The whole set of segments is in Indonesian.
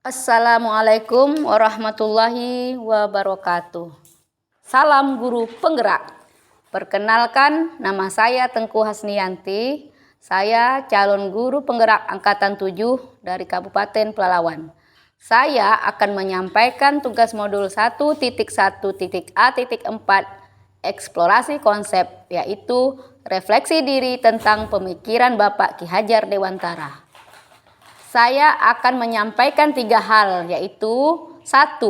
Assalamualaikum warahmatullahi wabarakatuh. Salam guru penggerak. Perkenalkan, nama saya Tengku Hasniyanti. Saya calon guru penggerak angkatan 7 dari Kabupaten Pelalawan. Saya akan menyampaikan tugas modul 1.1.A.4 eksplorasi konsep, yaitu refleksi diri tentang pemikiran Bapak Ki Hajar Dewantara. Saya akan menyampaikan 3 hal, yaitu 1.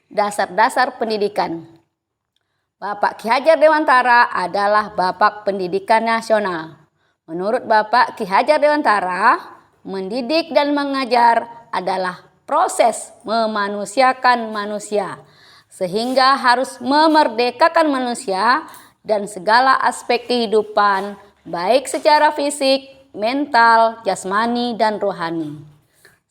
Dasar-dasar pendidikan. Bapak Ki Hajar Dewantara adalah Bapak Pendidikan Nasional. Menurut Bapak Ki Hajar Dewantara, mendidik dan mengajar adalah proses memanusiakan manusia, sehingga harus memerdekakan manusia dan segala aspek kehidupan, baik secara fisik, mental, jasmani, dan rohani.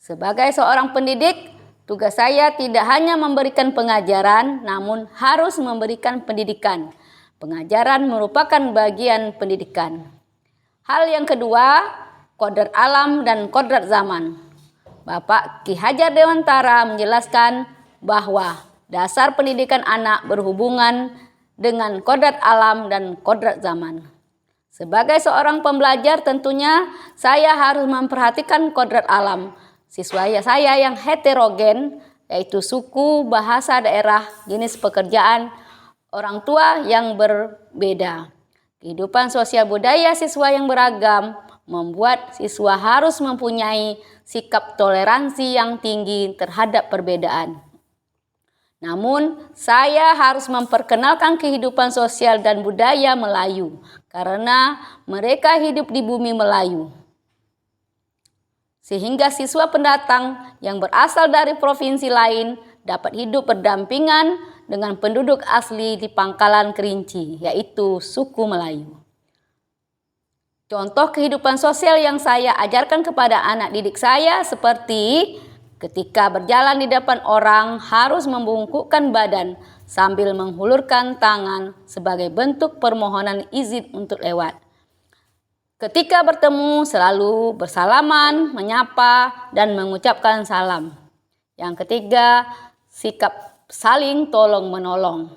Sebagai seorang pendidik, tugas saya tidak hanya memberikan pengajaran, namun harus memberikan pendidikan. Pengajaran merupakan bagian pendidikan. Hal yang kedua, kodrat alam dan kodrat zaman. Bapak Ki Hajar Dewantara menjelaskan bahwa dasar pendidikan anak berhubungan dengan kodrat alam dan kodrat zaman. Sebagai seorang pembelajar, tentunya saya harus memperhatikan kodrat alam. Siswa saya yang heterogen, yaitu suku, bahasa, daerah, jenis pekerjaan, orang tua yang berbeda. Kehidupan sosial budaya siswa yang beragam membuat siswa harus mempunyai sikap toleransi yang tinggi terhadap perbedaan. Namun, saya harus memperkenalkan kehidupan sosial dan budaya Melayu, karena mereka hidup di bumi Melayu. Sehingga siswa pendatang yang berasal dari provinsi lain dapat hidup berdampingan dengan penduduk asli di Pangkalan Kerinci, yaitu suku Melayu. Contoh kehidupan sosial yang saya ajarkan kepada anak didik saya seperti ketika berjalan di depan orang harus membungkukkan badan sambil menghulurkan tangan sebagai bentuk permohonan izin untuk lewat. Ketika bertemu selalu bersalaman, menyapa, dan mengucapkan salam. Yang ketiga, sikap saling tolong-menolong.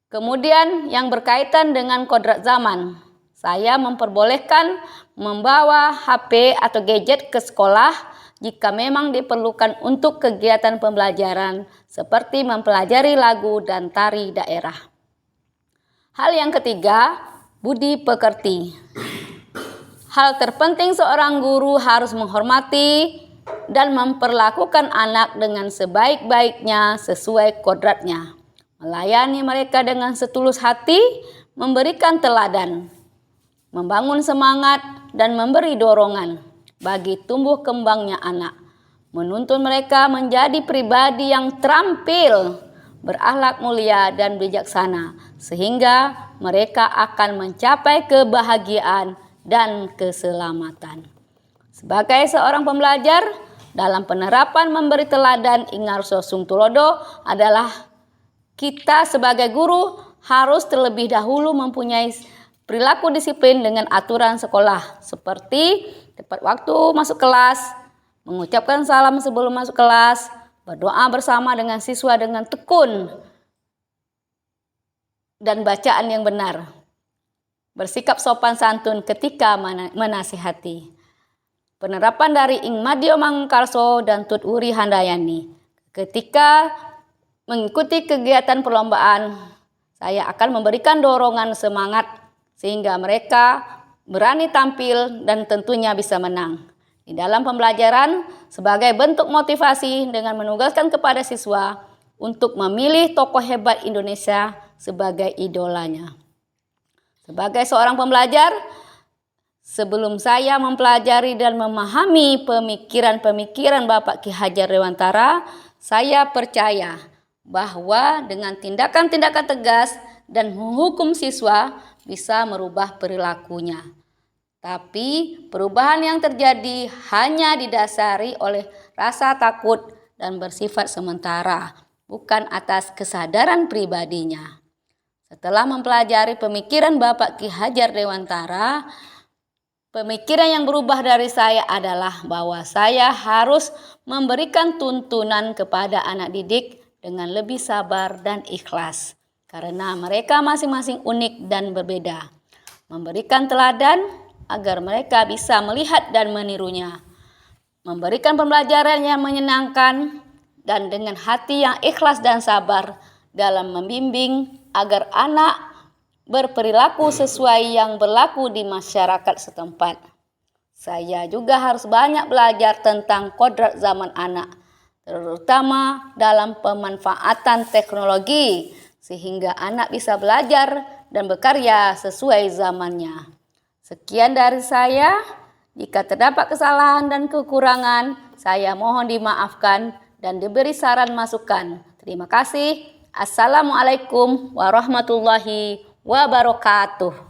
Kemudian yang berkaitan dengan kodrat zaman. Saya memperbolehkan membawa HP atau gadget ke sekolah jika memang diperlukan untuk kegiatan pembelajaran seperti mempelajari lagu dan tari daerah. Hal yang ketiga, budi pekerti. Hal terpenting seorang guru harus menghormati dan memperlakukan anak dengan sebaik-baiknya sesuai kodratnya. Melayani mereka dengan setulus hati, memberikan teladan, membangun semangat dan memberi dorongan bagi tumbuh kembangnya anak. Menuntun mereka menjadi pribadi yang terampil, berakhlak mulia dan bijaksana, sehingga mereka akan mencapai kebahagiaan dan keselamatan. Sebagai seorang pembelajar, dalam penerapan memberi teladan Ingarso Sung Tulodo adalah kita sebagai guru harus terlebih dahulu mempunyai perilaku disiplin dengan aturan sekolah, seperti tepat waktu masuk kelas, mengucapkan salam sebelum masuk kelas, berdoa bersama dengan siswa dengan tekun dan bacaan yang benar. Bersikap sopan santun ketika menasihati. Penerapan dari Ing Madio Mangkarso dan Tut Wuri Handayani. Ketika mengikuti kegiatan perlombaan, saya akan memberikan dorongan semangat sehingga mereka berani tampil dan tentunya bisa menang. Di dalam pembelajaran, sebagai bentuk motivasi dengan menugaskan kepada siswa untuk memilih tokoh hebat Indonesia sebagai idolanya. Sebagai seorang pembelajar, sebelum saya mempelajari dan memahami pemikiran-pemikiran Bapak Ki Hajar Dewantara, saya percaya bahwa dengan tindakan-tindakan tegas dan menghukum siswa bisa merubah perilakunya. Tapi perubahan yang terjadi hanya didasari oleh rasa takut dan bersifat sementara, bukan atas kesadaran pribadinya. Setelah mempelajari pemikiran Bapak Ki Hajar Dewantara, Pemikiran yang berubah dari saya adalah bahwa saya harus memberikan tuntunan kepada anak didik dengan lebih sabar dan ikhlas. Karena mereka masing-masing unik dan berbeda. Memberikan teladan agar mereka bisa melihat dan menirunya. Memberikan pembelajaran yang menyenangkan dan dengan hati yang ikhlas dan sabar dalam membimbing agar anak berperilaku sesuai yang berlaku di masyarakat setempat. Saya juga harus banyak belajar tentang kodrat zaman anak, terutama dalam pemanfaatan teknologi, sehingga anak bisa belajar dan berkarya sesuai zamannya. Sekian dari saya. Jika terdapat kesalahan dan kekurangan, saya mohon dimaafkan dan diberi saran masukan. Terima kasih. Assalamualaikum warahmatullahi wabarakatuh.